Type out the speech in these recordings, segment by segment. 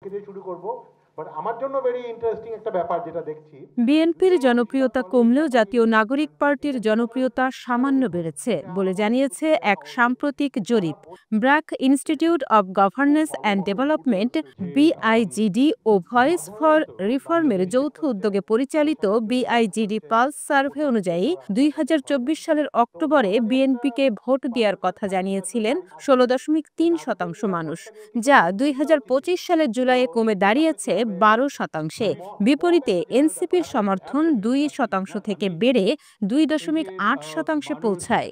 শুরু করব, বাট আমার জন্য ভেরি ইন্টারেস্টিং একটা ব্যাপার যেটা দেখছি। বিএনপির জনপ্রিয়তা কমলেও জাতীয় নাগরিক পার্টির জনপ্রিয়তা সামান্য বেড়েছে বলে জানিয়েছে এক সাম্প্রতিক জরিপ। BRAC institute of governance and development BIGD ও ভয়েস ফর রিফর্মের যৌথ উদ্যোগে পরিচালিত বিআইজিডি পালস সার্ভে অনুযায়ী ২০২৪ সালের অক্টোবরে বিএনপিকে ভোট দেওয়ার কথা জানিয়েছিলেন ১৬.৩% মানুষ, যা ২০২৫ সালের জুলাইয়ে কমে দাঁড়িয়েছে ১২%। বিপরীতে এনসিপির সমর্থন ২% থেকে বেড়ে ২.৮%-এ পৌঁছায়।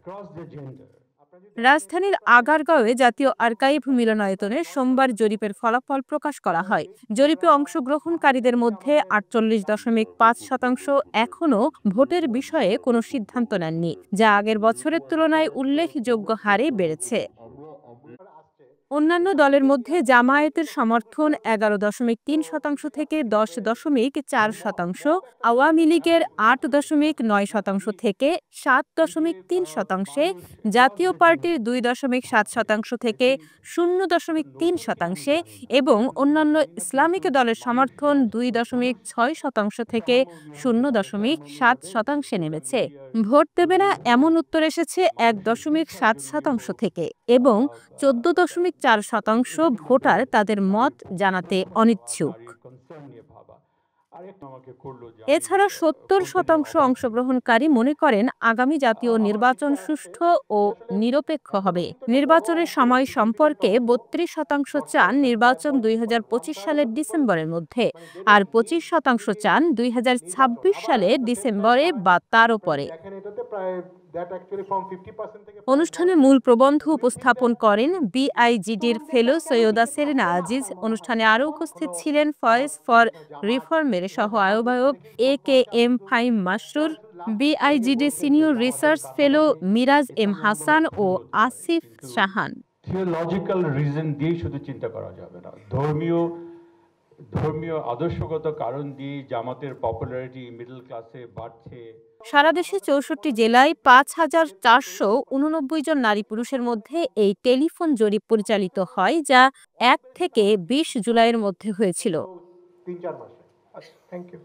রাজধানীর আগারগাঁওয়ে জাতীয় আর্কাইভ মিলনায়তনে সোমবার জরিপের ফলাফল প্রকাশ করা হয়। জরিপে অংশগ্রহণকারীদের মধ্যে ৪৮.৫% এখনও ভোটের বিষয়ে কোনো সিদ্ধান্ত নেননি, যা আগের বছরের তুলনায় উল্লেখযোগ্য হারে বেড়েছে। অন্যান্য দলের মধ্যে জামায়াতের সমর্থন ১১.৩% থেকে ১০.৪%, আওয়ামী লীগের ৮.৯% থেকে ৭.৩%, জাতীয় পার্টির ২.৭% থেকে ০.৩% এবং অন্যান্য ইসলামিক দলের সমর্থন ২.৬% থেকে ০.৭%-এ নেমেছে। ভোট দেবে না এমন উত্তর এসেছে ১.৭% থেকে এবং ১৪.৪% ভোটার তাদের মত জানাতে অনিচ্ছুক। এছাড়া ৭০% অংশগ্রহণকারী মনে করেন আগামী জাতীয় নির্বাচন সুষ্ঠু ও নিরপেক্ষ হবে। নির্বাচনের সময় সম্পর্কে ৩২% চান নির্বাচন ২০২৫ সালের ডিসেম্বরের মধ্যে, আর ২৫% চান ২০২৬ সালের ডিসেম্বরে বা তারও পরে। অনুষ্ঠানে মূল প্রবন্ধ উপস্থাপন করেন বিআইজিডির ফেলো সৈয়দা সেলিনা আজিজ। অনুষ্ঠানে আরও উপস্থিত ছিলেন ভয়েস ফর রিফর্মের সহ আহ্বায়ক AKM. Fahim Masrur, BIGD senior research fellow Miraj M Hasan ও আসিফ শাহান। থিওলজিক্যাল রিজন দিয়ে শুধু চিন্তা করা যাবে না, ধর্মীয় আদর্শগত কারণ দিয়ে জামাতের পপুলারিটি মিডল ক্লাসে বাড়ছে। সারা দেশে ৬৪ জেলায় ৫,৪৮৯ জন নারী পুরুষের মধ্যে এই টেলিফোন জরিপ পরিচালিত হয়, যা ১ থেকে ২০ জুলাইয়ের মধ্যে হয়েছিল। ৩-৪ মাসে। Thank you.